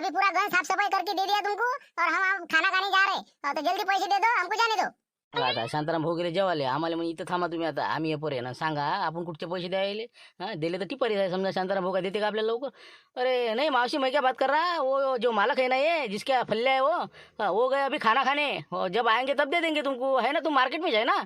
अभी पूरा घर साफ सफाई करके दे दिया तुमको और हम खाना खाने जा रहे हैं, तो जल्दी पैसे दे दो, हमको जाने दो। आता शांताराम भाऊ गेले जेवाले, आम्हाला म्हणे इथं थांबा तुम्ही, आता आम्ही येपोर आहे ना, सांगा आपण कुठचे पैसे द्यायले. हाँ दिले तर टिप्परी आहे समजा, शांताराम भाऊ का देते का आपल्याला लवकर. अरे नहीं मावशी, मैं क्या बात कर रहा, वो जो मालक है ना, ये जिसके फल्ले है वो, हाँ, वो गए अभी खाना खाने, जब आएंगे तब दे देंगे तुमको, है ना, तुम मार्केट में जाए ना.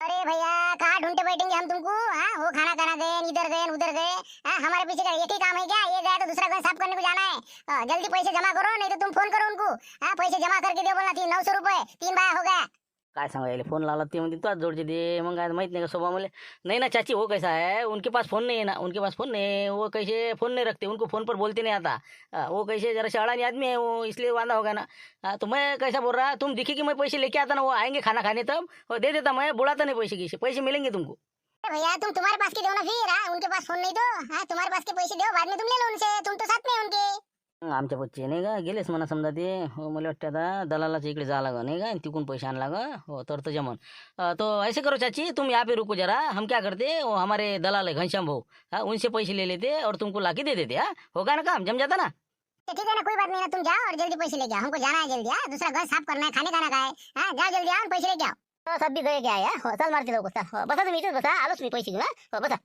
अरे भैया कहाँ ढूंढते बैठेंगे हम तुमको, हाँ वो खाना खाना गए, इधर गए उधर गए, हाँ हमारे पीछे का एक ही काम है क्या, ये गया तो दूसरा घर साफ करने को जाना है. जल्दी पैसे जमा करो, नहीं तो तुम फोन करो उनको. हाँ पैसे जमा करके दे बोलना, 900 रुपए 3 बार हो गया. काय सांगायला, फोन लावला ते म्हणते तुझ्याच जोडचे दे, मग काय माहित नहीं का स्वभाव मला. नहीं ना चाची, वो कैसा है, उनके पास फोन नहीं है ना, उनके पास फोन नहीं है, वो कैसे फोन नहीं रखते, उनको फोन पर बोलते नहीं आता. वो कैसे जरा शाड़ानी आदमी है वो, इसलिए वादा होगा ना. तो मैं कैसा बोल रहा, तुम दिखी कि मैं पैसे लेके आता ना, वो आएंगे खाना खाने तब दे देता, मैं बुलाता नहीं पैसे की, पैसे मिलेंगे तुमको. अरे भैया तुम तुम्हारे पास के दो ना फिर, हाँ उनके पास फोन नहीं तो, हाँ तुम्हारे पास के पैसे दो, बाद में तुम ले लो उनसे, तुम तो साथ में हो उनके. आमच्या बच्चे नाही का गेलेच म्हणा समजा ते, हो मला वाटतं आता दलालाच्या इकडे जा लागा नाही का, तिकून पैसे आण लागा, हो तर जमन. तो ऐसे करो चाची, तुम यहाँ पे रुको जरा, हम क्या करते, वो हमारे दलाल है घनश्याम भाऊ, हाँ उनसे पैसे ले लेते और तुमको लाके दे देते. हाँ होगा ना काम, जम जाता ना. तो ठीक है ना, कोई बात नहीं ना, तुम जाओ और जल्दी पैसे ले जाओ, हमको जाना है जल्दी. हाँ दूसरा घर साफ करना है, खाने खाना खाए, हाँ जाओ जल्दी आओ, पैसे ले जाओ. सब भी गए क्या है, चल मारते लोक, बसा तुम्ही इथेच बसा, आलोच मी पैसे घेऊन. हो बसा.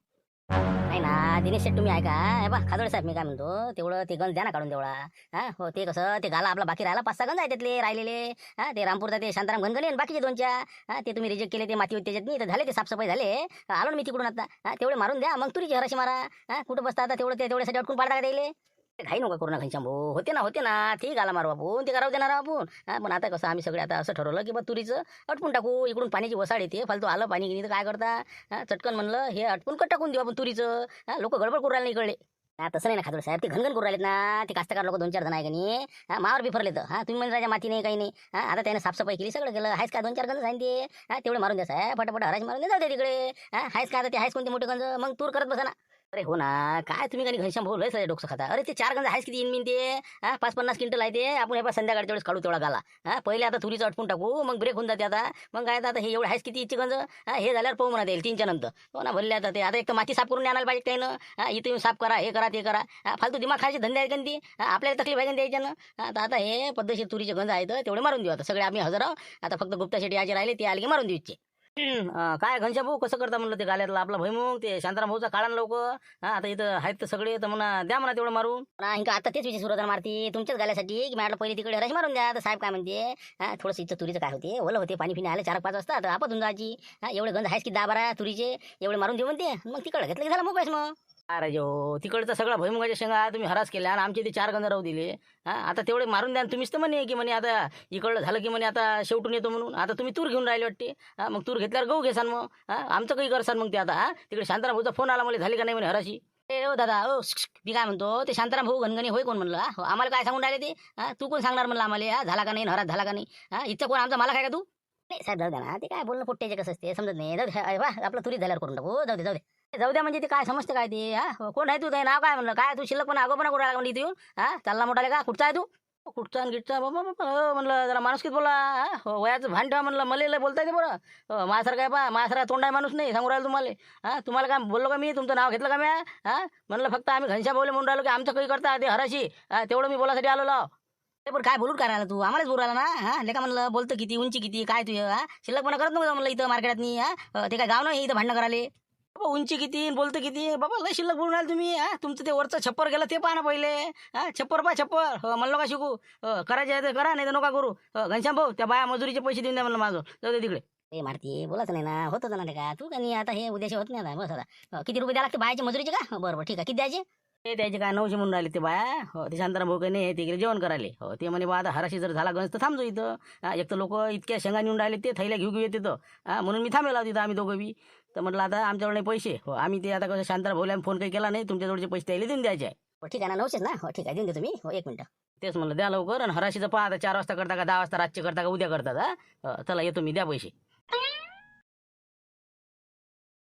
नाही ना दिनेश शेठ, तुम्ही ऐका, हे बा खादोडे साहेब, मी काय म्हणतो, तेवढं ते गंज द्या ना काढून तेवढा. हा हो ते कसं, ते गाला आपला बाकी राहिला 5-6 गंज आहे त्यातले राहिलेले. हा ते रामपूरचा ते शांताराम गणगणे आणि बाकीचे 2-4, हा ते तुम्ही रिजेक्ट केले, ते माती होते त्याच्यात नाही तर झाले, ते साफसफाई झाले. आलो ना मी तिकडून आता. हा तेवढे मारून द्या, मग तुरीची हराशी मारा. हा कुठं बसता आता, तेवढं ते तेवढ्यासाठी अटकून पाडता का त्याले. घाई नका करू ना घनश्याम भाऊ, होते ना ठीक आला मारू आपण, ते करावं देणार आपण. हा पण आता कसं आम्ही सगळे आता असं ठरवलं की बा तुरीचं अटपून टाकू, इकडून पाण्याची वसाड येते, फालतू आलं पाणी गेली तर काय करता. हा चटकन म्हणलं हे अटपून कट टाकून देऊ आपण तुरीचं. हा लोक गडबड करू राहिले नाही इकडे. हा तसं नाही ना खादोड साहेब, ते घनघन करू राहिलेत ना, ते कास्तकार लोक 2-4 जण आहे का नाही. हा मावर बिफरले तर, हा तुम्ही म्हणजे राजा माती नाही काही नाही. हा आता त्याने साफसफाई केली, सगळं केलं, हायच का 2-4 गंज आहे ते. हा तेवढे मारून द्या साहेब, फटाफट हराज मारून द्या, जाऊ दे तिकडे. हा हायच का आता ते हायच कोणते मोठे गंज, मग तूर करत बसा ना. अरे हो ना, काय तुम्ही काही घनश्याम भाऊ लय सगळे डोकं खाता. अरे ते 4 गंज आहेच किती इन ते. हा 5-50 क्विंटल आहे ते, आपण हे संध्याकाळच्या वेळेस काढू तेवढा गाला. हा पहिले आता तुरीचं अटकून टाकू, मग ब्रेक होऊन जाते आता. मग काय आता हे एवढे आहेच किती इच्छे गंज. हा हे झाल्यावर पाहू म्हणा येईल 3च्या नंतर. हो ना भरले आता ते, आता एक तर माती साफ करून आणायला पाहिजे त्यानं. हा इथे येऊन साफ करा, हे करा ते करा. फालतू दिमाग खायचे धंदे आहेत का ती. आपल्याला तकलीफ आहे का द्यायच्यानं. आता हे पद्धतशीर तुरीचे गंज आहेत, तेवढे मारून देऊ. आता सगळे आम्ही हजर आहोत. आता फक्त गुप्ता शेट्टी याचे राहिले, ते आले की मारून देऊ इच्छे. काय घनश्याम भाऊ कसं करता म्हणलं, ते गाल्यातला आपला भैमुख ते शांताराम भाऊचा काढा लवकर. हा आता इथं आहेत तर सगळे, तर म्हणा द्या म्हणा तेवढं मारून. ఇంకా आता तेच विषय सुरू मारती तुमच्याच गाल्यासाठी की म्हटलं पहिले तिकडे हराश मारून द्या. तर साहेब काय म्हणते, हा थोडंसं इथं तुरीचं काय होते, ओलं होते, पाणी पिणे आले 4-5 वाजता, तर आपत होऊन जायची. हा एवढे गंज आहेस की 10-12 तुरीचे, एवढे मारून देऊ म्हणते, मग तिकडे घेतलं की झालं मोकळेस मग. अरे जो तिकडचा सगळा भैमुगाच्या शेंगा तुम्ही हरास केल्या आणि आमचे ते 4 गंज राहू दिले. हा आता तेवढे मारून द्या, तुम्हीच तर म्हणे की म्हणे आता इकडलं झालं की म्हणे आता शेवटून येतो म्हणून. आता तुम्ही तूर घेऊन राहिले वाटते. हा मग तूर घेतल्यावर गहू घेसान मग. हा आमचं काही करसान मग ते आता. हा तिकडे शांताराम भाऊचा फोन आला, मला झाली का नाही म्हणे हराशी. ए ओ दादा ओ मी काय म्हणतो, ते शांताराम भाऊ गणगणे होय कोण म्हणलं. हा आम्हाला काय सांगून राहिले ते. हा तू कोण सांगणार म्हणलं आम्हाला, हा झाला का नाही हरास झाला का नाही. हा इथं कोण आमचा मला काय का तू. नाही साहेब जाऊ द्या ना, ते काय बोलणं पोट्ट्याचे कसं असते समजत नाही. जाऊ द्या वा आपलं तुरी झाल्यावर करून टाकू, जाऊ दे जाऊ द्या म्हणजे ते काय समजते काय ते. हा कोण आहे तू, ते नाव काय म्हणलं, काय तू शिल्लक पण आगोपणा करू राहिला म्हणजे इथे येऊन. हा चालला मोठाले का, कुठचा आहे तू. कुठचा आणि गिटचा बाबा बाबा, म्हणलं जरा माणुसकीत बोला. वयाचं भान ठेवा म्हणलं, मला लय बोलता येते बरं. माझ्यासारखं आहे पा, माझ्यासारखा तोंड आहे माणूस नाही, सांगू राहिलो तुम्हाला. हा तुम्हाला काय बोललो का मी, तुमचं नाव घेतलं का मी. हा म्हणलं फक्त आम्ही घनश्याम भाऊले म्हणून राहिलो की आमचं काही करता ते हराशी. तेवढं मी बोलासाठी आलो लाव. ते पण काय बोलून काय राहिला तू, आम्हालाच बोलू राहिला ना. हा लेका म्हणलं बोलतं किती, उंची किती, काय तू. हा शिल्लकपणा करत नको म्हणलं इथं मार्केटात नाही. हा ते काय गाव नाही इथं भांडणं करायला. बाबा उंची किती बोलतं किती, बाबा लय शिल्लक बोलून राहिले तुम्ही. हा तुमचं ते वरचं छप्पर गेलं ते पहा ना पहिले. हा छप्पर पा छप्पर, म्हणलं का शिकू. करायचे आहे तर करा, नाही तर नका करू. घनश्याम भाऊ त्या बाया मजुरीचे पैसे देऊन द्या म्हणलं माझं, जाऊ दे तिकडे. ए मारती बोलायचं नाही ना, होतं ना का तू का नाही. आता हे उद्याशी होत नाही आता, बस आता किती रुपये द्या लागते बायाचे मजुरीचे का. बरोबर ठीक आहे, किती द्यायचे. ते त्याचे काय 900 म्हणून राहिले ते बाया. हो ते शांताराम भाऊ काही नाही तिकडे जेवण करायले. हो ते म्हणे बा आता हराशी जर झाला गंज तर थांबतो इथं. एक तर लोक इतक्या शेंगा नेऊन राहिले, ते थैल्या घेऊ येते तर. म्हणून मी थांबेला तिथं आम्ही दोघं बी. तर म्हटलं आता आमच्याकडे नाही पैसे. हो आम्ही ते आता कसं शांताराम भाऊला फोन काही केला नाही, तुमच्या जवळचे पैसे त्याला देऊन द्यायचे आहे. हो ठीक आहे ना, 900 ना. हो ठीक आहे देऊन देतो मी. हो 1 मिनिट. तेच म्हणलं द्या लवकर. आणि हराशीचं पहा आता 4 वाजता करता का 10 वाजता रातचे करता का उद्या करतात. चला येतो मी, द्या पैसे.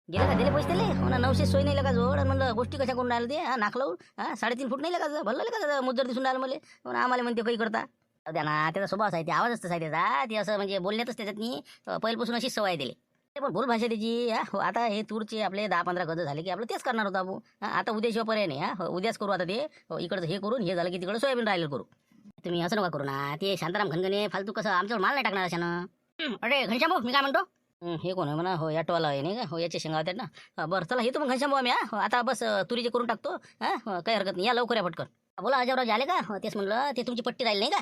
गेले का दिले पैसे दिले. हो ना 900 सोय नाही लगा जोड. म्हणलं गोष्टी कशा करून राहिले ते. हा नाक लावून. 3.5 फूट नाही लगा भरलं का मुद्दर दिसून राहिलं मला. हो ना आम्हाला म्हणते काही करता. द्या ना, त्याचा स्वभाव आहे, ते आवाज असतं त्याचा, ते असं म्हणजे बोलण्यातच त्याच्यात मी पहिल्यापासून अशीच सवय दिली. ते पण बोल भाषा त्याची. हो आता हे तूरचे आपले 10-15 गज झाले की आपलं तेच करणार होतं आपण. आता उद्याशिवाय पर्याय नाही. उद्याच करू आता ते. इकडचं हे करून हे झालं की तिकडं सोयाबीन राहिलं करू. तुम्ही असं नका करू ना. ते शांताराम घनघने फालतू कसं आमच्यावर माल नाही टाकणार अशानं. अरे घनश्याम भाऊ, मी काय म्हणतो, हे कोण आहे म्हणा? हो ॲटोवाला आहे नाही का? हो याच्या शेंगा होत्या ना. बरं चला येतो मग घनश्याम भाऊ आम्ही. आता बस तुरीचे करून टाकतो. काही हरकत नाही, या लवकर या पटकन. बोला अजयराव आले का? तेच म्हणलं, ते तुमची पट्टी राहील नाही का?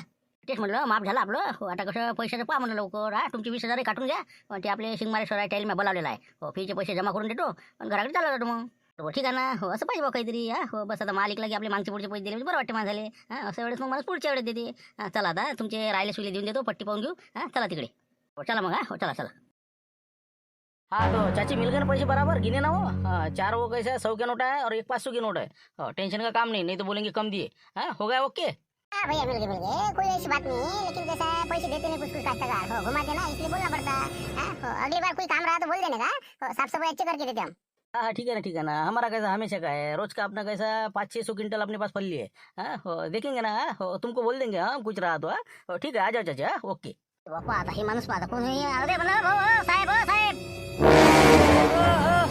तेच म्हणलं माफ झालं आपलं. आता कसं पैशाचं पहा म्हणलं लवकर. तुम्ही 20,000 काटून घ्या. ते आपले शिंगमारेश्वर आहे त्याला मी बोलावलेला आहे. फीचे पैसे जमा करून देतो आणि घराकडे चालला जातो मग. ठीक आहे ना. असं पाहिजे बा काहीतरी. बस आता मालिकला की आपले मागचे पुढचे पैसे दिले म्हणजे बरं वाटते माझ्याले. असं वेळेस मग मला पुढच्या वेळेस देते. चला आता तुमचे राहिले सुले देऊन देतो, पट्टी पाहून घेऊ. चला तिकडे. चला मग. चला चला. तो चाची मिल गए ना पैसे बराबर गिने ना वो. 4 वो कैसा 100 का नोट है और एक 500 की नोट है. टेंशन का काम नहीं तो बोलेंगे कम दिए. हो गया ओके. हाँ भैया मिल गए कोई ऐसी बात नहीं है, लेकिन जैसा पैसे देते नहीं कुछ कुछ काश्तकार घुमा देना, इसलिए बोलना पड़ता। अगली बार कोई काम रहा तो बोल देने का, साफ सफाई अच्छे करके देते हम। हाँ ठीक है ना. हमारा कैसा हमेशा का है, रोज का अपना कैसा 500-600 क्विंटल अपने पास फली है. देखेंगे ना. तुमको बोल देंगे कुछ रहा तो. ठीक है आ जाओ चाचा. ओके. बाप्पा आता हे माणूस पाहता कोण आहे? अरे म्हणलं भाऊ, साहेब साहेब.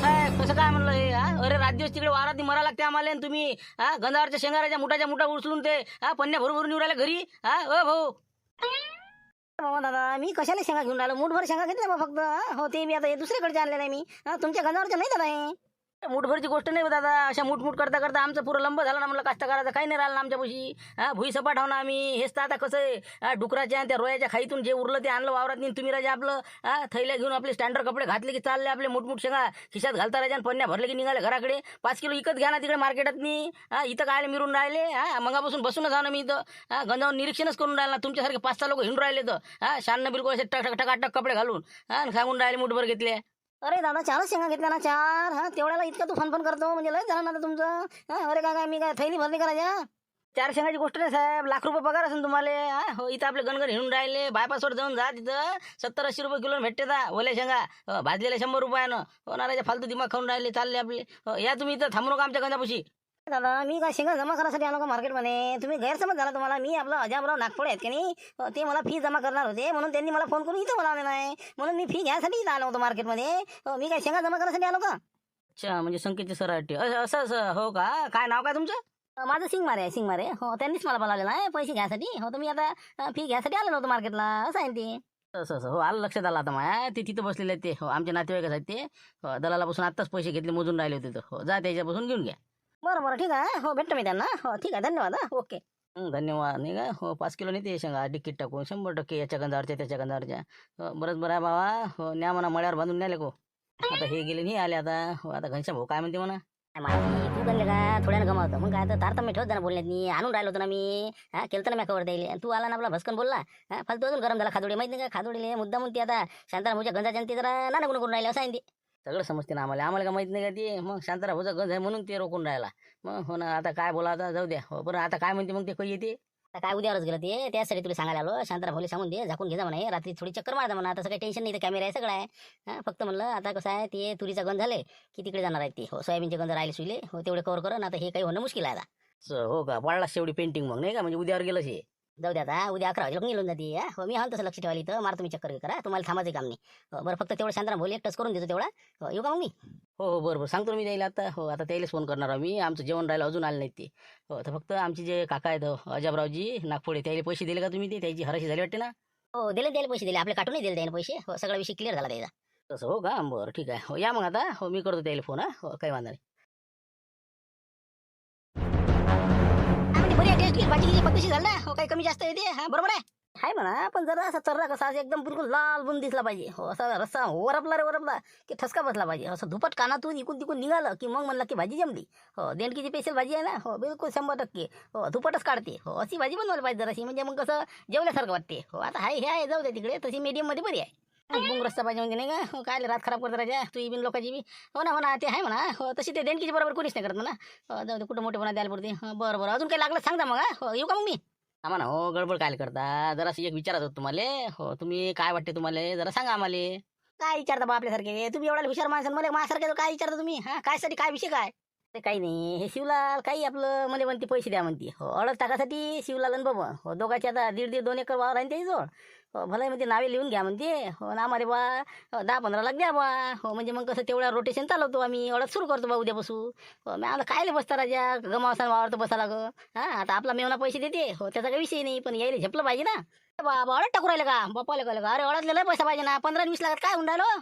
साहेब कसं काय म्हणलं हे? अरे रात दिवस तिकडे वारात मरा लागते आम्हाला आणि तुम्ही गंधावरच्या शेंगाराच्या मुठाच्या मुठा उचलून ते पन्न्या भरून निवड राहिले घरी. भाऊ बाबा दादा, मी कशाला शेंगा घेऊन राहिलो? मूठभर शेंगा घेतल्या बा फक्त. हो ते मी आता हे दुसरीकडे आणले नाही मी. तुमच्या गंधावरच्या नाही दादा हे. मुठभरची गोष्ट नाही दादा. अशा मुठमुठ करता करता आमचं पुरं लंब झालं ना म्हणलं. कास्तकाराचं काही नाही राहिलं ना आमच्यापाशी. भुई सपाट हो ना आम्ही. हेच तर आता कसं आहे, डुकराच्या आणि त्या रोयाच्या खाईतून जे उरलं ते आणलं वावरात नाही. तुम्ही राजा आपलं थैल्या घेऊन आपले स्टँडर्ड कपडे घातले की चालले आपले मुठमुठ शेंगा खिशात घालता राजा आणि पन्न्या भरले की निघाले घराकडे. 5 किलो विकत घ्या ना तिकडे मार्केटात नाही. इथं काय मिरून राहिले. मगापासून बसूनच आहो ना मी इथं. गंजावर निरीक्षणच करून राहिला. तुमच्यासारखे 5-6 लोक हिंडून राहिले तर शान बिलकुल असे टकाटक कपडे घालून आणि सांगून राहिले मुठभर घेतले. अरे दादा 4 शेंगा घेतल्या ना 4. तेवढ्याला इतका तू फन करतो म्हणजे लय झालं ना तुमचं. अरे काय मी काय थैली भरली करायच्या? 4 शेंगाची गोष्ट नाही साहेब. लाख रुपये पगार असेल तुम्हाला. हो इथं आपले गणगण हिंडून राहिले. बायपासवर जाऊन जा तिथं 70-80 रुपये किलो भेटते दा ओल्या शेंगा. भाजलेल्या 100 रुपयानं. होणाऱ्याच्या फालतू दिमाग खाऊन राहिले चालले आपले. या तुम्ही इथं थांबू नका आमच्या गंजापाशी. दादा मी काय शेंगा जमा करण्यासाठी आलो का मार्केटमध्ये? तुम्ही गैरसमज झाला तुम्हाला. मी आपलं अजाबराव नागपुडे आहेत की नाही, ते मला फी जमा करणार होते म्हणून त्यांनी मला फोन करून इथं बोलावलेला आहे. म्हणून मी फी घ्यायसाठी इथं आलो होतो मार्केटमध्ये. मी काय शेंगा जमा करण्यासाठी आलो का? अच्छा म्हणजे संकेतचे सर वाटते. असं हो का? काय नाव काय तुमचं? माझं सिंगमारे आहे सिंगमारे. हो त्यांनीच मला बोलावलेलं आहे पैसे घ्यायसाठी. हो तुम्ही आता फी घ्यायसाठी आलो नव्हतं मार्केटला, असं आहे ते. असं हो आलं लक्षात आलं आता माया. ते तिथं बसलेले आहेत ते. हो आमचे नातेवाईकच आहेत ते. दलालापासून आत्ताच पैसे घेतले, मोजून राहिले होते. हो जा त्याच्यापासून घेऊन घ्या. बरं ठीक आहे. हो भेटतो मी त्यांना. हो ठीक आहे धन्यवाद. ओके धन्यवाद नाही का. हो 5 किलो नाही ते शेंगा डिकीट टाकून 100% याच्या गंधावरच्या त्याच्या गंधावरच्या. बरंच बरं आहे बाबा. हो न्या म्हणा मळ्यावर बांधून न्याले को. आता हे गेले नाही आले आता. हो आता घनश्याम भाऊ काय म्हणते म्हणा? माहिती तू बनले का थोड्यानं गमावतं मग काय तर तारतम्य ठेवत ना बोलण्यात. मी आणून राहिलो होतो ना मी. केलं तर मी कवर द्यायला. तू आला ना आपला भस्कन बोलला. फालतू अजून गरम झाला खादोडी. माहिती नाही का खादोडीले मुद्दा म्हणते आता शांतारामच्या गंजाच्या ते जरा नाना गुण करून राहिले असं आहे ते. सगळं समजते ना आम्हाला का माहित नाही का ते. मग शांताराम भाऊचा गंज आहे म्हणून ते रोखून राहिला. मग हो ना आता काय बोला आता जाऊ द्या. हो बरं आता काय म्हणते मग ते काही येते. आता काय उद्यावरच गेलं ते. त्यासाठी तुला सांगायला आलो. शांताराम भाऊला सांगून दे झाकून घे जा म्हणे. रात्री थोडी चक्कर मारता म्हणा. आता काही टेन्शन नाही. कॅमेरा आहे सगळं आहे. फक्त म्हणलं आता कसं आहे ते तुरीचा गंज झाले की तिकडे जाणार आहेत ते. हो सोयाबीनचे गंज राहिले सुईले. हो तेवढे कव्हर करून आता हे काही होणं मुश्किल आहे आता. हो का पडला शेवटी पेंटिंग मग नाही का म्हणजे उद्यावर गेलं हे. जाऊ द्या आता उद्या 11 वाजेला निघून जाते. हो मी हा तसं लक्ष ठेवायला इथं मार तुम्ही चक्कर करा. तुम्हाला थांबायचं काम नाही. बरं फक्त तेवढं शांताराम भाऊला एक टच करून देतो तेवढा. येऊ का मग मी? हो बरोबर सांगतो मी त्याला आता. हो आता त्यालाच फोन करणार आम्ही. आमचं जेवण राहिलं अजून आलं नाहीत ते. हो तर फक्त आमचे जे काका आहेत अजाबरावजी नागपुडे त्याला पैसे दिले का तुम्ही? ते त्याची हराशी झाली वाटते ना. हो दिले पैसे दिले. आपले काटून दिले त्याने पैसे. हो सगळा विषय क्लिअर झाला त्याचा. तसं हो का? बरं ठीक आहे. हो या मग आता. हो मी करतो त्याला फोन. हो काही वांधा नाही. बरी टेस्ट भाजी पद्धतशीर झालं ना. हो काही कमी जास्त येते. बरोबर आहे म्हणा. पण जरा असा चर्रा कसा एकदम बिलकुल लाल बुंद दिसला पाहिजे. हो असा रस्सा वरपला की ठसका बसला पाहिजे. असं धुपट कानातून इकून तिकून निघालं की मग म्हणलं की भाजी जमली. हो देणकीची स्पेशल भाजी आहे ना. हो बिलकुल 100%. हो धुपटच काढते. हो अशी भाजी बनवायला पाहिजे जराशी. म्हणजे मग कसं जेवल्यासारखं वाटते. हो आता हाय हे आहे जाऊ दे तिकडे. तशी मीडियम मध्ये बरी आहे. बुंग रस्ता पाहिजे म्हणजे नाही का. हो काय रात खराब करत राजा तू बिन लोकांची बी. हो ना ते आहे म्हणा. हो तशी ते देणकीची बरोबर कोणीच नाही करत म्हणा. हो जाऊ दे कुठं मोठेपणा द्यायला पडते. बरं अजून काही लागलं सांगा मग. हो येऊ का मग मी? आम्हाला हो गडबड काय करता. जराशी एक विचारत होत तुम्हाला. हो तुम्ही काय वाटते तुम्हाला जरा सांगा आम्हाला. काय विचारता बा आपल्यासारखे? तुम्ही एवढा हुशार माणसं मला माझ्यासारखे काय विचारता तुम्ही? काय साठी काय विषय काय? ते काही नाही. हे शिवलाल काही आपलं मला म्हणते पैसे द्या म्हणते. हो अडक टाकासाठी शिवलाल आणि बाबा हो दोघांचे आता 1.5-2 एकर वावर आहे त्याच्याजवळ. हो भलं म्हणते नावे लिहून घ्या म्हणते हो ना आम्हाला बा 10-15 लाख द्या बा हो म्हणजे मग कसं तेवढ्या रोटेशन चालवतो आम्ही एवढा सुरू करतो बा उद्यापासून हो मी आता कायले बसता राजा गमावसान वावरतो बसा लाग आता आपला मेवना पैसे देते हो त्याचा काही विषय नाही पण यायला झेपलं पाहिजे ना बाबा अडत टाकू राहिले का बापाले का अरे अडतलेला पैसा पाहिजे ना 15-20 लाखात काय होऊन राहिलो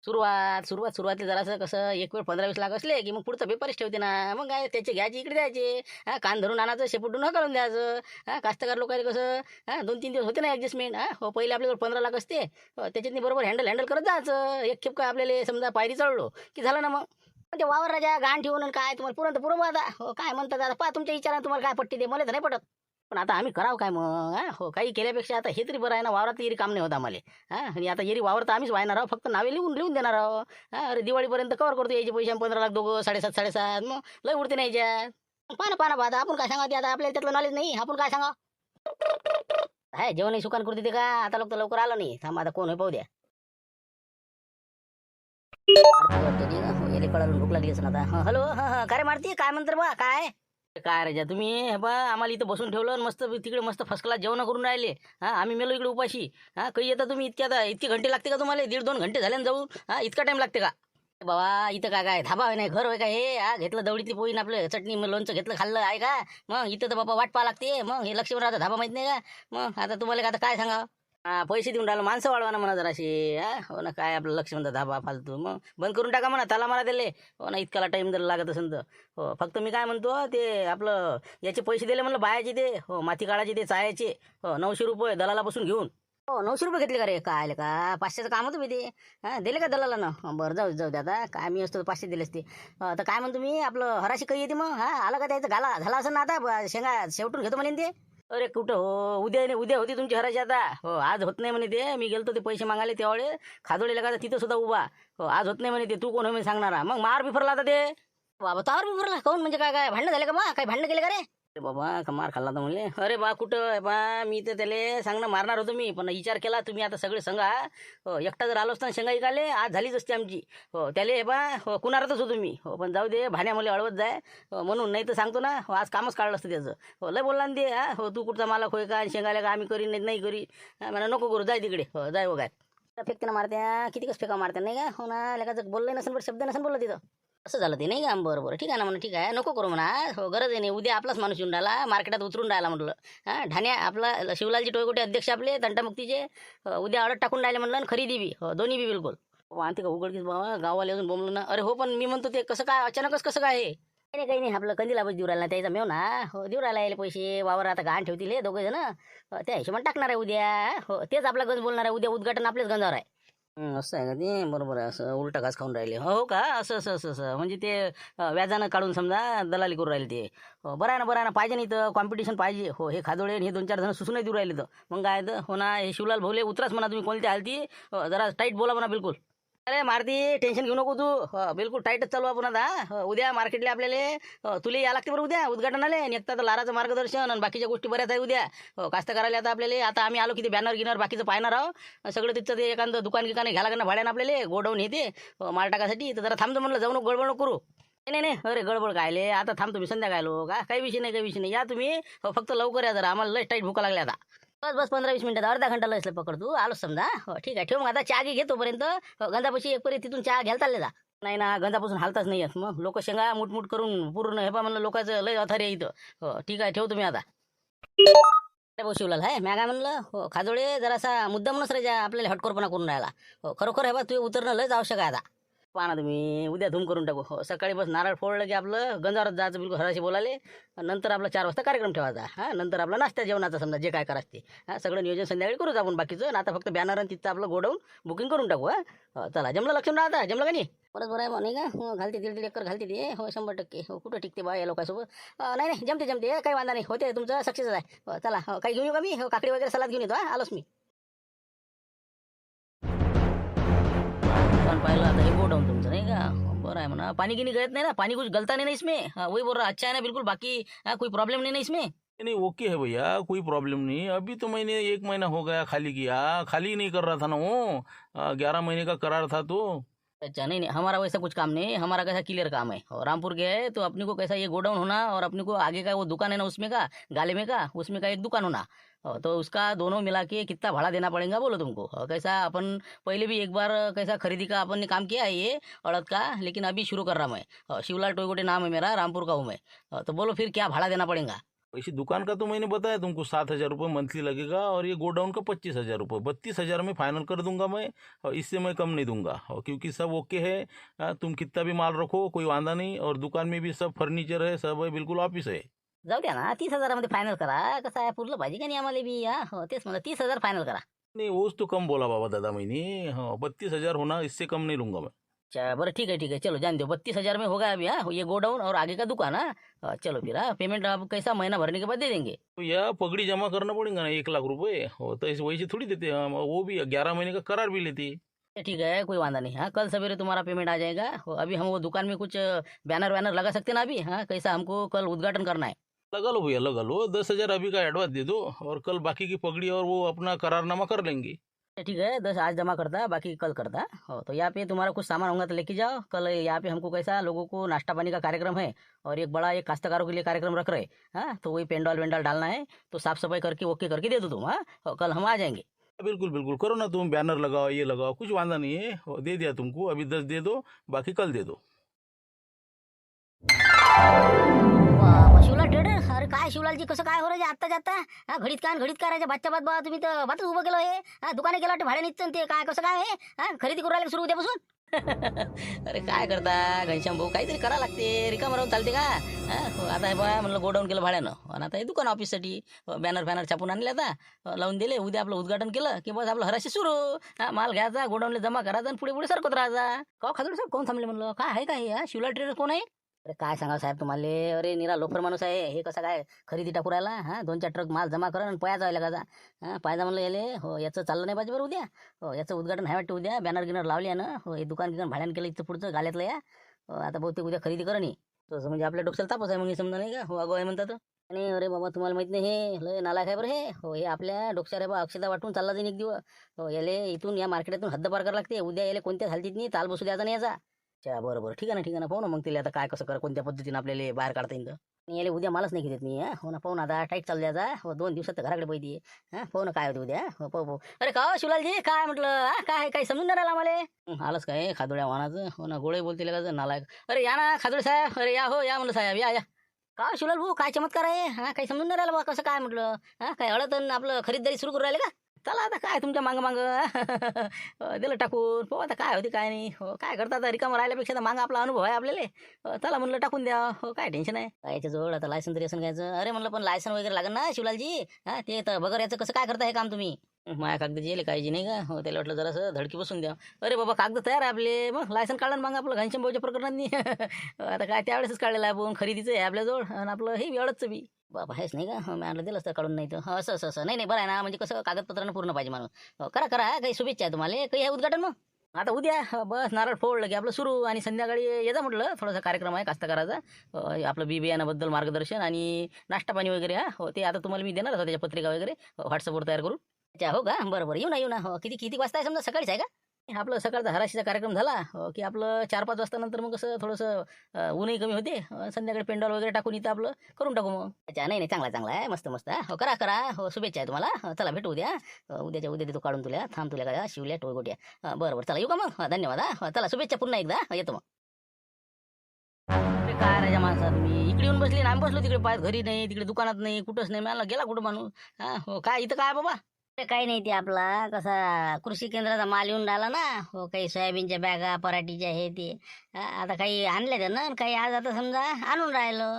सुरुवातीला जरासं कसं एक वेळ 15-20 लाख असले की मग पुढचं पेपरच ठेवते ना मग काय त्याचे घ्यायचे इकडे द्यायचे कान धरून आणायचं शेपूटून करून द्यायचं कास्तकार लोकांना कसं 2-3 दिवस होते ना ॲडजस्टमेंट हो पहिले आपल्याकडे 15 लाख असते त्याच्यातनी बरोबर हँडल करत जायचं एक खेप काय आपल्याला समजा पायरी चढलो की झालं ना मग ते वावर राजा गाण ठेवून काय तुम्हाला पुरण तर पुरं आता हो काय म्हणतात आता पहा तुमच्या विचारानं तुम्हाला काय पट्टी दे मला तर नाही पटत पण आता आम्ही करावं काय मग हो काही केल्यापेक्षा आता हे तरी बरं आहे ना वावरात येरी काम नाही होत आम्हाला आणि आता येरी वावर तर आम्हीच वाहणार आहोत फक्त नावे लिहून देणार आहोत अरे दिवाळीपर्यंत कवर करतो यायचे पैसे 15 लाख दोघं 7.5 मग लय उडते नाही याच्यात पाना आता आपण काय सांगा आता आपल्याला त्यातलं नॉलेज नाही आपण काय सांगा हाय जेवण सुकान करते ते का आता लोक तर लवकर आलं नाही थांबा आता कोण आहे पाहू द्या याले कळालं भूक लागली असं आता हॅलो काय रे मारती काय म्हणतात बा काय राजा तुम्ही बा आम्हाला इथं बसून ठेवलं मस्त तिकडे मस्त फर्स्ट क्लास जेवण करून राहिले आम्ही मेलो इकडे उपाशी काही येता तुम्ही इतके घंटे लागते का तुम्हाला 1.5-2 घंटे झाले ना जाऊन इतका टाइम लागते का बाबा इथं काय धाबा आहे नाही घर होय का हे घेतलं दवडीतली पोळी आपलं चटणी लोणचं घेतलं खाल्लं आहे का मग इथं तर बाबा वाट पाहा लागते मग हे लक्ष्मण आता धाबा माहित नाही का मग आता तुम्हाला आता काय सांगा पैसे देऊन राहिलो माणसं वाढवा ना म्हणा जराशी हो ना काय आपलं लक्ष म्हणतं धाबा फालतू मग बंद करून टाका म्हणा त्याला मला दिले हो ना इतकाला टाईम जर लागत असेल तर हो फक्त मी काय म्हणतो ते आपलं याचे पैसे दिले म्हणलं बायाचे ते हो माती काढायचे ते चायाचे हो 900 रुपये दलाला बसून घेऊन हो 900 रुपये घेतले का रे काय आले का 500चं काम होतं मी ते दिले का दलाला ना बरं जाऊ दे आता काय मी असतो 500 दिले असते तर काय म्हणतो मी आपलं हराशी काही येते मग आलं का त्याचं झाला असं ना आता शेंगा शेवटून घेतो म्हणेन ते अरे कुठं हो उद्या होती तुमची हराशी आता हो आज होत नाही म्हणे ते मी गेलतो ते पैसे मागायला तेवढे खादोडीला का तिथं सुद्धा उभा हो आज होत नाही म्हणे ते तू कोण हो मी सांगणारा मग मार बिफरला आता ते बाबा तार बिफरला काऊन म्हणजे काय भांडणं झाले का बा काय भांडणं केले का रे अरे बाबा का मार खाल्ला तर म्हणले अरे बा कुठं बा मी तर त्याला सांगणं मारणार होतो मी पण विचार केला तुम्ही आता सगळे सांगा हो एकटा जर आलो असता शेंगा इकाले आज झालीच असते आमची हो त्याले बा हो कुणारतच होतो मी हो पण जाऊ दे भाण्या मला अळवत जाय म्हणून नाही तर सांगतो ना हो आज कामच काढलं असतं त्याचं हो लय बोलला ना ते हो तू कुठचा मालक होय का शेंगायला का आम्ही करी नाही करी मला नको करू जाय तिकडे हो जाय हो काय फेकते ना मारत्या किती कसं फेका मारत्या नाही का हो ना लेखाचं बोललं नसेल बरं शब्द नसेल बोललं तिथं असं झालं ते नाही का बरं ठीक आहे ना म्हणा ठीक आहे नको करू म्हणा हो गरज आहे नाही उद्या आपलाच माणूस येऊन राहिला मार्केटात उतरून राहिला म्हटलं ढाण्या आपला शिवलालजी टोयकोटे अध्यक्ष आपले तंटामुक्तीचे उद्या ऑर्डर टाकून राहिले म्हटलं खरेदी बी हो दोन्ही बी बिलकुल आणते का उघडकीस बाबा गावाला अजून बोंबलं ना अरे हो पण मी म्हणतो ते कसं काय अचानकच कसं काय आहे काही नाही आपलं कंदीला बस देऊ राहिला त्याचा मेव ना हो देऊ राहिला यायला पैसे वावर आता घाण ठेवतील हे दोघे जण त्या हिशोबाने टाकणार आहे उद्या हो तेच आपला गंज बोलणार आहे उद्या उद्घाटन आपल्याच गंजावर आहे असं आहे का ते बरोबर आहे असं उलटा घास खाऊन राहिले हो का असं म्हणजे ते व्याजानं काढून समजा दलाली करून राहिले ते हो बरं आहे ना पाहिजे नाही तर कॉम्पिटिशन पाहिजे हो हे खादोळे हे 2-4 जण सुसून देऊ राहिले तर मग काय तर हो ना हे शिवलाल भोले उतराच म्हणा तुम्ही कोणत्या हालती जरा टाईट बोला म्हणा बिलकुल अरे मारती टेन्शन घेऊ नको तू बिलकुल टाईटच चालू आपण आता उद्या मार्केटला आपल्याला तुला या लागते बरं उद्या उद्घाटनाले आणि एकता तर लाराचं मार्गदर्शन आणि बाकीच्या गोष्टी बऱ्याच आहे उद्या कास्तकाराला आता आपल्याला आता आम्ही आलो की ते बॅनर गिनर बाकीचं पाहणार आहोत सगळं तिथं ते एखादं दुकान गिकाने घ्यायला लागणं भाड्यानं आपल्याला गोडाऊन येते माल टाकासाठी तर जरा थांबतो म्हणलं जाऊ नको गडबड नको करू नाही अरे गडबड कायले आता थांब तुम्ही संध्याकाळलो का काही विषय नाही या तुम्ही फक्त लवकर या जरा आम्हाला लय टाईट भूका लागल्या आता बस 15-20 मिनिटात अर्धा घंटा लसलं पकड तू आलोच समजा हो ठीक आहे ठेव मग आता चहा घे तोपर्यंत गंधापाशी एक पर्यंत तिथून चहा घ्यायला चालले जा नाही ना गंधापासून हालताच नाही येत मग लोक शेंगा मुटमुट करून पूर्ण हे पा म्हणलं लोकांचं लय अथारी आहे इथं हो ठीक आहे ठेव तुम्ही आता भाऊ शिवलाल आहे म्या काय म्हणलं हो खाजोळे जरासा मुद्दाम नसरे आपल्याला हटकोरपणा करून राहिला हो खरोखर हे बा तू उतरणं लयच आवश्यक आहे आता पाहा ना तुम्ही उद्या धूम करून टाकू हो सकाळी बस नारळ फोडलं की आपलं गंजावरात जायचं बिलकुल हराशी बोलाले नंतर आपला 4 वाजता कार्यक्रम ठेवायचा नंतर आपला नाश्ता जेवणाचा समजा जे काय करायचं ते सगळं नियोजन संध्याकाळी करूच आपण बाकीचं आणि आता फक्त बॅनर आणि तिथं आपलं गोडाऊन बुकिंग करून टाकू चला जमलं लक्षण राहता जमलं का नाही बरं आहे नाही का हो घालते 1.5 एकर घालते ते हो 100% हो कुठं टिकते बा या लोकांसोबत नाही जमते काही वांधा नाही होते तुमचं सक्सेस आहे हो चला हो काही घेऊन येऊ का मी हो काकडी वगैरे सलाद घेऊन येतो आलोच मी पाहिलं आता हे गोडाऊन तुमचं नहीं का बरं है मना पानी की नहीं गलत नहीं ना पानी कुछ गलता नहीं ना इसमें वही बोल रहा अच्छा है ना बिल्कुल बाकी कोई प्रॉब्लम नहीं ना इसमें नहीं ओके है भैया कोई प्रॉब्लम नहीं अभी तो मैंने 1 महीना हो गया खाली किया खाली नहीं कर रहा था ना वो 11 महीने का करार था तो अच्छा नहीं नहीं, हमारा वैसा कुछ काम नहीं, हमारा कैसा क्लियर काम है। और रामपुर गए तो अपने को कैसा ये गोडाउन होना और अपने को आगे का वो दुकान है ना उसमें का गाले में का उसमें का एक दुकान होना। तो उसका दोनों मिला के कितना भाड़ा देना पड़ेगा बोलो तुमको। कैसा अपन पहले भी एक बार कैसा खरीदी का अपन ने काम किया है ये अड़द का, लेकिन अभी शुरू कर रहा मैं। शिवलाल टोयगोटे नाम है मेरा, रामपुर का हूँ मैं। तो बोलो फिर क्या भाड़ा देना पड़ेगा। वैसे दुकान का तो मैंने बताया तुमको 7,000 रुपये मंथली लगेगा, और ये गोडाउन का 25,000 रुपये, 32,000 में फाइनल कर दूंगा मैं। और इससे मैं कम नहीं दूंगा, और क्योंकि सब ओके है। तुम कितना भी माल रखो कोई वांदा नहीं, और दुकान में भी सब फर्नीचर है, सब है, बिल्कुल ऑफिस है। जाऊ द्या ना, 30,000 फायनल करा। कसं आहे पुरलं पाहिजे का नाही आम्हाला बी। तेच म्हणलं 30,000 फायनल करा। नहीं वो तो कम बोला बाबा दादा मैंने। हाँ 32,000 होना, इससे कम नहीं लूंगा मैं। अच्छा बरं ठीक है ठीक है, चलो जान दो 32,000 में होगा अभी। ये गोडाउन और आगे का दुकान। चलो फिर पेमेंट आप कैसा महीना भरने के बाद दे देंगे। तो यह पगड़ी जमा करना पड़ेगा ना 1 लाख रुपए, हो तो ऐसे वैसे थोड़ी देते हम, वो भी 11 महीने का करार भी लेती है। ठीक है कोई वांदा नहीं। हाँ कल सवेरे तुम्हारा पेमेंट आ जाएगा। अभी हम वो दुकान में कुछ बैनर वैनर लगा सकते ना अभी। हाँ कैसा हमको कल उद्घाटन करना है। लगा लो भैया लगा लो, 10,000 अभी का एडवांस दे दो, और कल बाकी की पगड़ी और वो अपना करारनामा कर लेंगे। ठीक है 10 आज जमा करता, बाकी कल करता। हो तो यहाँ पे तुम्हारा कुछ सामान होगा तो लेके जाओ। कल यहाँ पे हमको कैसा लोगों को नाश्ता पानी का कार्यक्रम है, और एक बड़ा एक काश्तकारों के लिए कार्यक्रम रख रहे। हाँ तो वही पेंडॉल वेंडॉल डालना है, तो साफ सफाई करके ओके करके दे दो तुम। हाँ और कल हम आ जाएंगे। बिल्कुल बिल्कुल करो ना, तुम बैनर लगाओ ये लगाओ, कुछ वांदा नहीं है। हो, दे दिया तुमको, अभी 10 दे दो, बाकी कल दे दो। शिवलाल ट्रेडर, अरे काय शिवलालजी कसं काय हो रे आत्ता जाता। हा घडीत काय राहायचं बादच्या बाद बा तुम्ही तर बातच उभं केलं हे। हा दुकाने केलं वाटतं भाडे निघतं ते काय कसं काय हे। हा खरेदी करू राहिले सुरू उद्यापासून। अरे काय करता घनश्याम भाऊ, काहीतरी करा लागते, रिकाम राहून चालते का। आता हे बा म्हणलं गोडाऊन केलं भाड्यानं, आणि आता हे दुकान ऑफिससाठी बॅनर फॅनर छापून आणले, आता लावून दिले। उद्या आपलं उद्घाटन केलं की बस आपलं हराशी सुरू। हा माल घ्यायचा गोडाऊनला जमा करायचा आणि पुढे पुढे सरकत राहायचा। का खाजूड साहेब कोण थांबले म्हणलं, काय आहे काय हा शिवलाल ट्रेडर कोण आहे। अरे काय सांगा साहेब तुम्हाला, अरे निरा लोफर माणूस आहे हे। कसं काय खरेदी टाकू राहिला। हा 2-4 ट्रक माल जमा करा आणि पयाचा व्हायला का। हा पायदा म्हणलं याले हो याचं चाललं नाही पाहिजे बरं उद्या। हो याचं उद्घाटन आहे वाटतं उद्या, बॅनर गिनर लावले आहे ना। हो हे दुकान गिकान भाड्यानं केलं इथं पुढचं गाल्यातलं या। आता बहुतेक उद्या खरेदी करा नाही तसं, म्हणजे आपल्या डोक्याला तापच आहे मग समजा नाही का। हो अगो आहे म्हणतात। आणि अरे बाबा तुम्हाला माहित नाही हे लय नालायक आहे बरं हे। हो हे आपल्या डोक्याला बा अक्षता वाटून चालला जाईल एक दिवस। हो याले इथून या मार्केटातून हद्द पार करावं लागते उद्या। याले कोणत्याच हालतीत नाही ताल बसू द्यायचा नाही याचा। अच्छा बरं बरं ठीक आहे ना ठीक आहे ना, पाहू ना मग तिला आता काय कसं कर, कोणत्या पद्धतीने आपल्याला बाहेर काढता येईल। आणि याला उद्या मालच नाही घेत मी। हो ना पाहू ना, आता टाईट चालू द्यायचा। हो 2 दिवसात तर घराकडे पाहिजे। हा पाहू ना काय होते उद्या। हो पाहू पाहू। अरे का हो शिवलालजी काय म्हटलं, हा काय काही समजून नाही राहिलं आम्हाला। आलंच काय खादोड्या वाहनाचं। हो ना गोळे बोलतील का नालायक। अरे या ना खादोडे साहेब, अरे या हो या म्हणलं साहेब या या। का हो शिवलाल भाऊ काय चमत्कार आहे। हा काही समजून नाही राहिलं बा कसं काय म्हटलं। हा काय अडत आपलं खरीददारी सुरू करू राहिले का। चला आता काय तुमच्या मागं मागं दिलं टाकून, हो आता काय होती काय नाही। हो काय करता आता रिकामं राहिल्यापेक्षा तर मागं आपला अनुभव आहे आपल्याला। चला म्हणलं टाकून द्या। हो काय टेन्शन आहे काय याच्याजवळ, आता लायसन तरी असं घ्यायचं। अरे म्हणलं पण लायसन वगैरे लागेल ना शिवलालजी। हा ते तर बगर याचं कसं काय करता हे काम तुम्ही। माया कागद जेले काळजी नाही का। हो त्याला वाटलं जरासं धडकी बसून द्या। अरे बाबा कागद तयार आहे आपले, मग लायसन काढलं मग आपलं घनश्याम भाऊच्या प्रकरणात आता काय त्यावेळेसच काढलेलं आहे आपण, खरेदीचं आहे आपल्याजवळ आणि आपलं हे अडचचं बी बाबा हेच नाही का। मी आणलं दिलं असतं काढून, नाही तर असं असं असं नाही नाही बरं आहे ना, म्हणजे कसं कागदपत्रानं पूर्ण पाहिजे माणूस। करा करा काही शुभेच्छा आहे तुम्हाला, काही आहे उद्घाटन मग आता उद्या बस नारळ फोडलं की आपलं सुरू, आणि संध्याकाळी येजा म्हटलं थोडासा कार्यक्रम आहे कास्तकाराचा। आपलं बी बियाण्याबद्दल मार्गदर्शन आणि नाश्ता पाणी वगैरे। हो ते आता तुम्हाला मी देणार होतो त्याच्या पत्रिका वगैरे व्हॉट्सअपवर तयार करून। अच्छा हो का बरं बरं, येऊ ना हो किती किती वाजता आहे समजा, सकाळीच आहे का। आपलं सकाळचा हराशीचा कार्यक्रम झाला की आपलं 4-5 वाजता नंतर मग कसं थोडंसं ऊनही कमी होते, संध्याकाळी पेंडॉल वगैरे टाकून इथं आपलं करून टाकू मग। अच्छा नाही नाही चांगला चांगला आहे, मस्त मस्त आहे। हो करा करा, हो शुभेच्छा आहे तुम्हाला। चला भेटू उद्या, उद्याच्या उद्या देतो काढून तुला, थांब तुला का शिवल्या टोळगोट्या। बरं बरं चला येऊ का मग, धन्यवाद। चला शुभेच्छा पुन्हा एकदा, येतो मग। काय राजा माणसा तुम्ही इकडे येऊन बसले ना, आम्ही बसलो तिकडे पाहत, घरी नाही तिकडे दुकानात नाही कुठंच नाही, मला गेला कुठं माणूस। हा हो काय इथं काय बाबा। काही नाही ते आपला कसा कृषी केंद्राचा माल येऊन राहिला ना। हो काही सोयाबीनच्या बॅगा पराठीच्या हे ते आता काही आणले ते ना, काही आज आता समजा आणून राहिलो।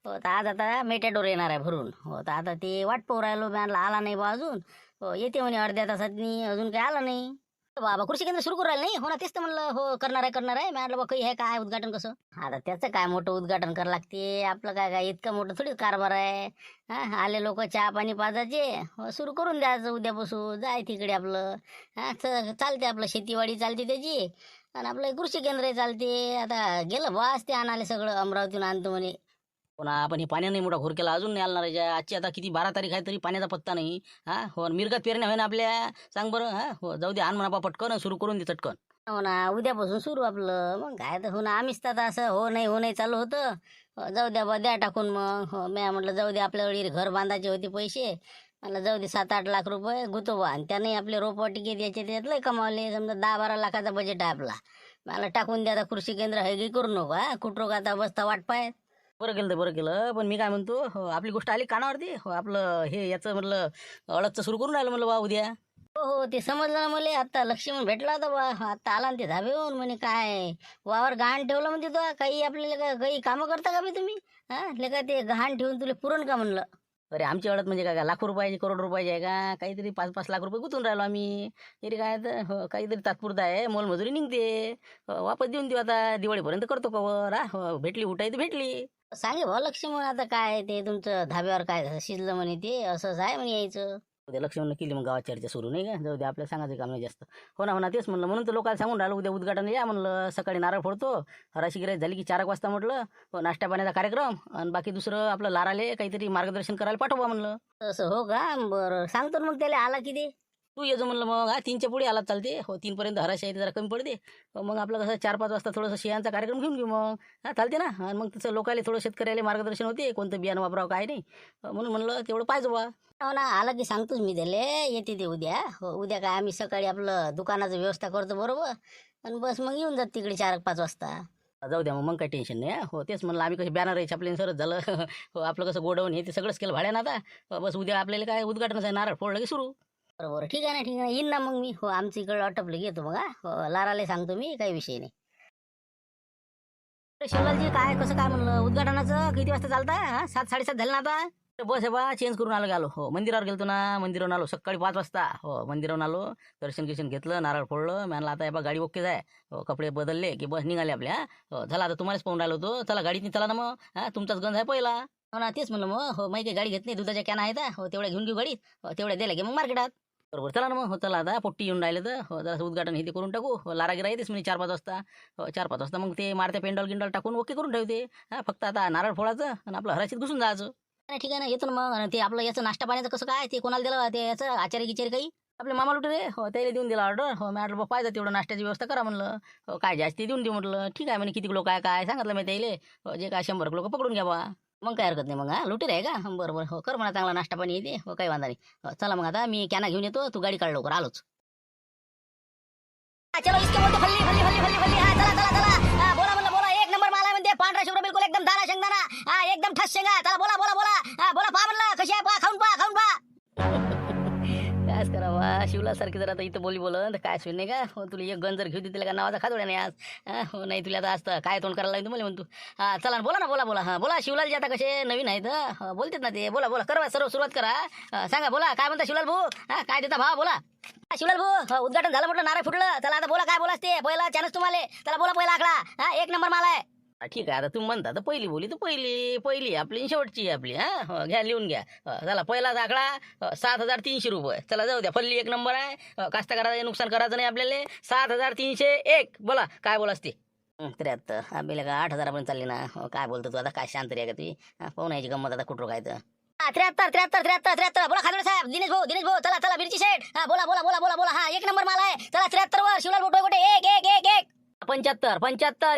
हो तर आज आता मेटॅडोर येणार आहे भरून। हो तर आता ते वाट पाहू राहिलो, मी आणला आला नाही बा अजून। हो येते म्हणे अर्ध्या तासात, अजून काही आला नाही बाबा। कृषी केंद्र सुरू करू राहिलं नाही, हो ना तेच तर म्हणलं हो करणार आहे मी म्हणलं बा काही आहे काय उद्घाटन कसं। आता त्याचं काय मोठं उद्घाटन करावं लागते आपलं, काय काय इतकं मोठं थोडी कारभार आहे। हा आले लोक चहा पाणी पाजायचे, हो सुरू करून द्यायचं उद्यापासून, जाय तिकडे आपलं। हा चालते आपलं, शेतीवाडी चालते त्याची, आणि आपलं कृषी केंद्र चालते। आता गेलं बस ते आणाले सगळं अमरावतीहून आणतो म्हणे। पुन्हा आपण हे पाण्याने मोठा घोर केला, अजून नाही आणणार आहे। आजची आता किती 12 तारीख आहे तरी पाण्याचा पत्ता नाही। हा हो मिरगात पेरण्या होईना आपल्या, सांग बरं। हा हो जाऊ दे, आण म्हणा पटकन सुरू करून दे चटकन। हो ना, उद्यापासून सुरू आपलं. मग काय तर हो ना, आम्हीच तर आता असं हो नाही चालू होतं. जाऊ द्या बा, द्या टाकून मग. हो, मी म्हटलं जाऊ दे, आपल्या वेळी घर बांधायचे होते पैसे. मला जाऊ दे, 7-8 लाख रुपये गुतो बा. आणि त्याने आपले रोपवाटिके याचे त्यात लय कमावले. समजा 10-12 लाखाचा बजेट आहे आपला. मला टाकून द्या आता, कृषी केंद्र आहे की करू नका. कुठं का आता बसता वाट पाय. बरं केलं ते बरं केलं. पण मी काय म्हणतो, हो, आपली गोष्ट आली कानावरती. हो, आपलं हे याचं म्हटलं अडकचं सुरू करून राहिलं म्हणलं बा उद्या. हो हो, ते समजलं ना मला. आता लक्ष्मण भेटला होता बा. आता आला ना ते धाब्यावरून. म्हणे काय वावर गहाण ठेवलं म्हणते तो. काही आपल्याला काही कामं करता का बी तुम्ही? हा, लेका ते गहाण ठेवून तुला पुरण का म्हणलं. अरे आमची अडत म्हणजे काय, लाखो रुपयाची करोड रुपयाची आहे का? काहीतरी 5-5 लाख रुपये गुंतून राहिलो आम्ही. तरी काय तर हो, काहीतरी तात्पुरतं आहे, मोलमजुरी निघते. वापस देऊन देऊ आता, दिवाळीपर्यंत करतो कवर. हा, हो, भेटली उठाई तर भेटली. सांगे भाऊ लक्ष्मण, आता काय ते तुमचं धाब्यावर काय शिजलं म्हणे, ते असंच आहे म्हणे यायचं. उद्या लक्ष्मण केली मग गावात चर्चा सुरू नाही का? जाऊ दे, आपल्याला सांगायचं काम नाही जास्त. हो ना तेच म्हणलं, म्हणून तर लोकांना सांगून राहिलो उद्या उद्घाटन या म्हणलं. सकाळी नारळ फोडतो, हराशी गिराईक झाली की 4 वाजता म्हटलं. हो, नाश्ता पाण्याचा कार्यक्रम. आणि बाकी दुसरं आपलं लाराले काहीतरी मार्गदर्शन करायला पाठवा म्हणलं. असं हो का? बरं, सांगतो ना मग त्याला आला की ते. तू ये जो म्हणलं मग. 3च्या पुढे आला चालते. हो, 3 पर्यंत हराशी आहे, जरा कमी पडते. हो, मग आपलं कसं 4-5 वाजता थोडंसं शेळ्यांचा कार्यक्रम घेऊन घेऊ मग. हा, चालते ना. आणि मग तसं लोकायला थोडं शेतकऱ्याला मार्गदर्शन होते, कोणतं बियाणं वापरावं काय नाही. म्हणून म्हणलं तेवढं पाहिजे बा. हो ना, आला की सांगतोच मी त्याला. येते ते उद्या. हो, उद्या काय आम्ही सकाळी आपलं दुकानाचं व्यवस्था करतो बरोबर. आणि बस मग येऊन जात तिकडे 4-5 वाजता. जाऊ द्या मग काही टेन्शन नाही. हो, तेच म्हणलं आम्ही कसे बॅनर आहे छापले सरच झालं. हो, आपलं कसं गोडाऊन हे ते सगळंच केलं भाड्यानं आता. बस उद्या आपल्याला काय उद्घाटनच आहे, नारळ फोडलं की सुरू. बरोबर, ठीक आहे ना, ठीक आहे ना. येईन ना मग मी. हो, आमच्या इकडे अटपले घेतो मग. हा, हो, लाराला सांगतो मी, काही विषय नाही. शिवलालजी काय कसं काय म्हणलं उद्घाटनाचं किती वाजता चालतं? हा, 7-7:30 झाले ना आता. बस आहे बा, चेंज करून आलो. हो, मंदिरावर गेलतो ना, मंदिरावरून आलो सकाळी 5 वाजता. हो, मंदिरावरून आलो, दर्शन गिर्शन घेतलं, नारळ फोडलं. म्हणलं आता बा गाडी ओके आहे. हो, कपडे बदलले की बस निघाले आपल्या. हो, झाला आता तुम्हालाच पाहून राहिलो होतो. चला गाडीत चला ना मग. हा, तुमचाच गंज आहे पहिला. हो ना, तेच म्हणलं मग. हो, माहिती गाडी घेत नाही, दुधाच्या कॅन आहेत. हो, तेवढ्या घेऊन घेऊ गाडीत. हो, तेवढ्या दिल्या की मग मार्केटात. बरोबर, चला ना मग. हो, चला आता पोट्टी येऊन राहिले तर. हो, जरा उद्घाटन हे ते करून टाकू. हो, लारागिरा येतेच म्हणजे 4-5 वाजता. हो, 4-5 वाजता मग ते मारते पेंडॉल गिंडॉल टाकून ओके करून ठेवते. हा, फक्त आता नारळ फोडायचं आणि आपलं हराशीत घुसून जायचं. नाही, ठीक आहे ना, येतो ना मग. आणि ते आपलं याचं नाश्ता पाण्याचं कसं काय, ते कोणाला दिलं ते याचं आचार्य गिचारी काही? आपले मामा लुटे रे. हो, त्याला देऊन दिला ऑर्डर. हो, मी म्हटलं पाहिजे तेवढं नाश्त्याची व्यवस्था करा म्हणलं. हो, काय जास्ती देऊन देऊ म्हटलं. ठीक आहे म्हणे, किती लोक आहे काय सांगितलं मी त्याला. हो, जे काय 100 लोक पकडून घ्या बा. मग काय हरकत नाही मग. हा, लुटे आहे का? बरोबर. हो, कर म्हणा चांगला नाश्ता पाणी येते. हो, काही वांधा नाही. हो, चला मग आता मी कॅना घेऊन येतो, तू गाडी काढ लवकर, आलोच. चलो इसके बोलते फल्ली फल्ली फल्ली फल्ली फल्ली. हा, चला चला चला. हा, बोला म्हणलं बोला. 1 नंबर माल आहे म्हणते. पांढरा शुभ्र बिलकुल एकदम दाना शेंगदाणा. हा, एकदम ठस शेंगा. चला बोला बोला बोला. हा, बोला पहा म्हणलं कशी आहे, पहा खाऊन पहा खाऊन पहा. कायच करावा, शिवला सारखी जर आता इथं बोली बोलन तर काय सुन नाही का? हो, तुला एक गण जर घेऊ दे तिला का नावाचा खातोड्या नाही आज. हा, हो, नाही तुला आता असतं काय तोंड करायला लागेल तुम्हाला म्हणतो. हा, चला ना, बोला ना, बोला बोला. हा, बोला शिवलालजी, आता कसे नवीन आहेत. बोलतात ना ते. बोला बोला, करा सर्व सुरुवात करा. सांगा, बोला काय म्हणता शिवलाल भाऊ. हा, काय देता भाव बोला. शिवलाल भाऊ, उद्घाटन झालं म्हटलं, नारळ फुटलं. चला आता बोला काय बोलास ते. पहिला चान्स तुम्हाला. चला बोला, पहिला आकडा. हा, 1 नंबर माल आहे. ठीक आहे, आता तुम्ही म्हणता तर पहिली बोली तर पहिली आपली आणि शेवटची आपली. हा, हो, घ्या लिहून घ्या. चला पहिला आकडा 7,300 रुपये. चला जाऊ द्या, फल्ली 1 नंबर आहे. कास्तकाराचं नुकसान करायचं नाही आपल्याला. 7,301. बोला काय बोलास ते. 73. आपल्याला का 8,000 चालली ना. हो, काय बोलतो तू आता, काय शांत रे का तुम्ही. पाहून यायची गंमत आता कुठं काय तर. 73. बोला खादोडे साहेब, दिनेश भाऊ, चला चला मिरची शेठ. हा, बोला बोला बोला बोला बोला. हा, 1 नंबर माल आहे. चला 73 वर शिवलाल बोटो गोटे 1. 75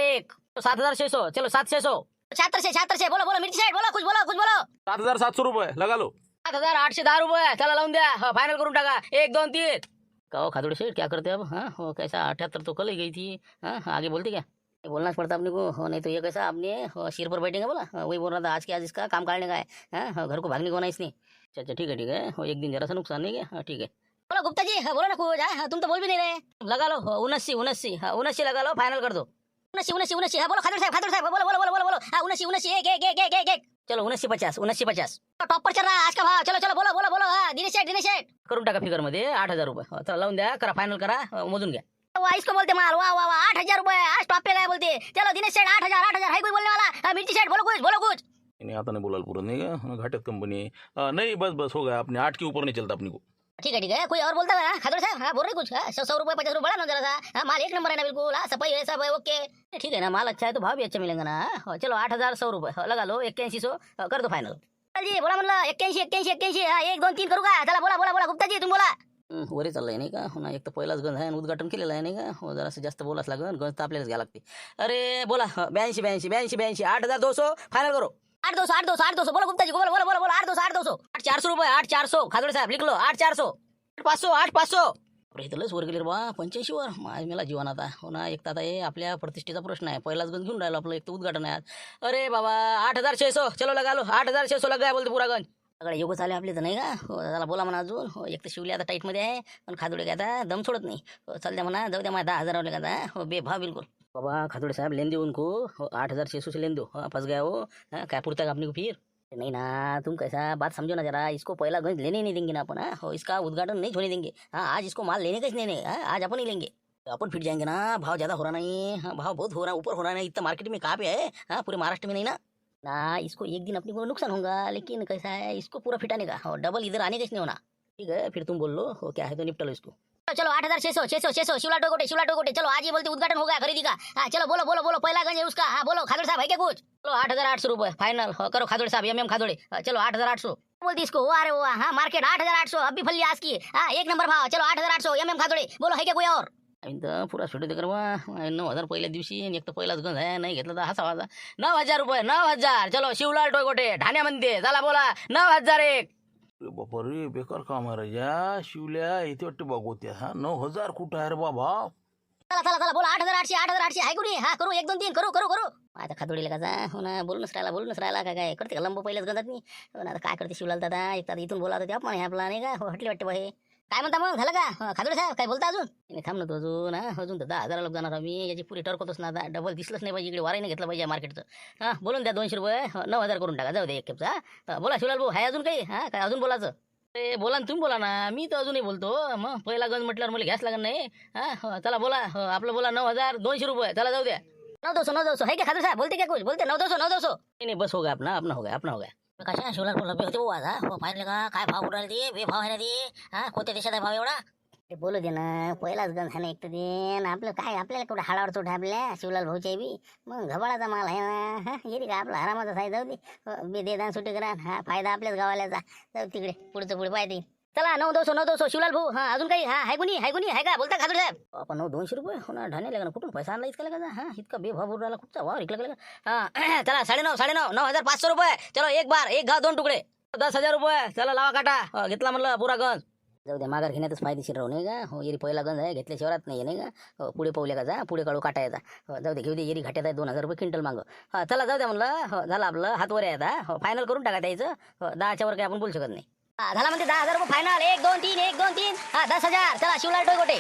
1. 7,600. चलो 7,600. 76. बोला मिरची शेठ, बोला कुछ बोलो. 7,700 रुपये लगा लो. 7,810 रुपये. चला लावून द्या. हो, फायनल करून टाका. 1 2 3. कहो खादोड़े शेठ, क्या करते अब? हाँ, हो, कैसा 78 तो कल ही गई थी. हाँ, आगे बोलते क्या? ये बोलना पड़ता अपने को. हो, नहीं तो ये कैसा आपने सिर पर बैठेगा बोला. वही बोल रहा था, आज के आज इसका काम काटने का है. हाँ, घर को भागने को ना इसने. अच्छा, ठीक है. हो, एक दिन जरा सा नुकसान नहीं है. हाँ, ठीक है. बोलो गुप्ता जी, बोलो ना कुछ. हाँ, तुम तो बोल भी नहीं रहे. लगा लो 79. हाँ, 79 लगा लो, फाइनल कर दो. 79. हाँ, बोलो खादोड़े साहब, बोलो. हाँ, 79 1. चलो 79.50. टॉप पर चल रहा है आज का भाव. चलो बोलो. हाँ, दिनेश शेठ करून टाका फिगर मध्ये 8,000 रुपये. हो, चला लावून द्या, करा फायनल करा. मोजून घ्या. वाह, इसको बोलते माल. वाह 8,000 रुपये आज टॉप पे गए बोलते. चलो दिनेश शेठ 8,000 है कोई बोलने वाला? हाँ, मिर्ची शेठ बोलो कुछ. नहीं आता नहीं बोला पूरा नहीं का, घाटे कंपनी है. नहीं बस हो गया, अपने 8 के ऊपर नहीं चलता अपने को. ठीक है. कोई और बोलता है खादोड़े साहब? हाँ, बोल रहे कुछ. 100 रुपये 50 रुपये बढ़ा ना जरा सा. हाँ, माल 1 नंबर है ना बिल्कुल. हाँ, सफाई है सब है ओके. ठीक है ना, माल अच्छा है तो भाव भी अच्छा मिलेगा ना. हाँ, चलो 8,100 रुपये लगा लो. 8100 कर दो फाइनल. जी बोला म्हणलं 81. हाँ, 1 2 3 करू का? चला बोला गुप्ता जी तुम बोला. वरे चाललंय नाही का हो ना. एक तर पहिलाच गंज आहे आणि उद्घाटन केलेलं आहे नाही का हो. जरासं जास्त बोलाच लागेल. गंज तर आपल्यालाच घ्यावं लागते. अरे बोला 82 8,200 फायनल करो. 8,200 बोला गुप्ताजी बोला बोला बोला बोला 8,200 8,400 रुपये 8,400 खादोडे साहेब लिखलो 8,400 8,500 इथं लस वर गेले रे बा 85 वर. मला जीवन आता हो ना. एक तर आता हे आपल्या प्रतिष्ठेचा प्रश्न आहे. पहिलाच गंज घेऊन राहिलो आपलं. एक तर उद्घाटन आहे आज. अरे बाबा 8,600 चलो लगा लो 8,600 लग गया बोलते पुरा गंज. सगळे योगच आले आपले तर नाही का हो. त्याला बोला म्हणा अजून हो. एक तर शिवली आता टाईटमध्ये आहे पण खादोडे काय आता दम सोडत नाही हो. चाल द्या म्हणा जाऊ द्या मला 10,000 का आता हो बेभाव बिलकुल. बाबा खादोडे साहब लेन दो उनको हो 8,600 से लेन दो. हाँ फंस गया हो. हाँ क्या पुरता अपने को फिर नहीं ना. तुम कैसा बात समझो ना जरा. इसको पहला गंज लेने नहीं देंगे ना अपन. हाँ हो इसका उद्घाटन नहीं होने देंगे. हाँ आज इसको माल लेने का ही नहीं. हाँ आज अपन ही लेंगे. अपन फिट जाएंगे ना. भाव ज्यादा हो रहा नहीं. हाँ भाव बहुत हो रहा ऊपर हो रहा है. इतना मार्केट में कहाँ पे है. हाँ पूरे महाराष्ट्र में नहीं ना. ना इसको एक दिन अपने को नुकसान होगा लेकिन कैसा है इसको पूरा फिटाने का और डबल इधर आने का नहीं होना. ठीक है फिर तुम बोल लो हो क्या है तो निपटा लो इसको. चलो 8,600 शिवला टोकोटे चलो आज ही बोलते उद्घाटन हो गया खरीदी का. हाँ चलो बोलो बोलो बोलो पहला गंज है उसका. हाँ बोलो खादोड़े साहब है क्या कुछ. चलो 8,800 रुपये फाइनल करो खादोड़े साहब एम खादोड़े. चलो 8,800 बोलती इसको. अरे वो हाँ मार्केट 8,800 अभी फल्ली आज की. हाँ एक नंबर भाव. चलो 8,800 एम खादोड़े बोलो है क्या कोई और. पुरा सुटे कर 9,000 पहिल्या दिवशी एक तर पहिलाच गंज आहे. नाही घेतलं तर हसा वाजा. 9,000 रुपये 9,000. चलो शिवलाल टोयकोटे ठाण्यामध्ये चला बोला 9,000 एक. अरे बापा रे बेकार काम आहे राजा. शिवल्या इथे वाटते बघोत्या. हा 9,000 कुठं आहे रे बाबा. चला चला चला बोला 8,800 आहे कुणी. हा करू 1 2 3 करू आता खादोडीला का जा हो ना. बोलूनच राहिला काय करते का लंब पहिलेच गंजात नाही हो ना. आता काय करते शिवलाल दादा. एक तर इथून बोला होते अपमान आहे आपला नाही का हो. हटले वाटते बाहे. काय म्हणता मग झालं का खादोडे साहेब काय बोलता अजून. नाही थांब ना तू अजून. हा अजून तर 10,000 लोक जाणार आम्ही. याची पुरी टर्कतोच ना आता. डबल दिसलंच नाही पाहिजे इकडे. वाराही घेतलं पाहिजे मार्केटचं. हां बोलून द्या 200 रुपये 9,000 करून टाका जाऊ दे एक खेपचा. बोला शिवलाल भाऊ आहे अजून काही. हां काय अजून बोलायचं. अरे बोला ना तुम्ही बोला ना. मी तर अजूनही बोलतो. मग पहिला गंज म्हटल्यावर मला घ्यास लागत नाही. हां चला बोला आपलं बोला 9,200 रुपये चला जाऊ द्या. 9,200 है क्या खादोडे साहब बोलते क्या कुछ बोलते 9,200 नहीं बस हो गया अपना हो गया. कशा शिवलाल बोला होते वो आज हो पाहिलं का काय भाव उडाले ते बेभाव आहे ना ते. हा कोणत्या देशात आहे भाव एवढा. ते बोलू दे ना पहिलाच गंज आहे ना. एक तर ते ना आपलं काय आपल्याला कुठं हाडावर चोट आपल्या शिवलाल भाऊच्या बी. मग घबाळाचा माल आहे ना. हा येते का आपला आरामाचा आहे जाऊ दे दे दान सुट्टी करा. हा फायदा आपल्याच गावाल्याचा. जाऊ तिकडे पुढचं पुढे पाहते. चला 9,200 शिवलाल भाऊ. हा अजून काही हा आहे कुणी आहे का बोलता खादोडे साहेब. आपण 200 रुपये हो ना ढाणे लागला. कुठून पैसा आणला इतका लागा. हा इतका बेभाव उडाला खूपचा वाव इकला गेला. हा चला 9,500 9,500 रुपये. चलो एक घाव 2 तुकडे 10,000 रुपये. चला लावा काटा घेतला म्हणलं पुरा गंज. जाऊ द्या माघार घेण्यातच फायदेशीर राहू नाही का हो. येरी पहिला गंज आहे घेतल्या शहरात नाही नाही का हो. पुढे पावले का जा पुढे काढू काटा याचा हो. जाऊ दे घेऊ दे येरी घाट्यात आहे 2,000 रुपये क्विंटल मागं. हा चला जाऊ द्या म्हणलं हो. झालं आपलं हातवर आहे आता हो. फायनल करून टाका द्यायचं हो. 10च्या वर काही आपण बोलू शकत नाही. झाला म्हणते 10,000 रुपये फायनल 1 2 3 1 2 3 हा 10,000. चला शिवलाल टोयकोटे.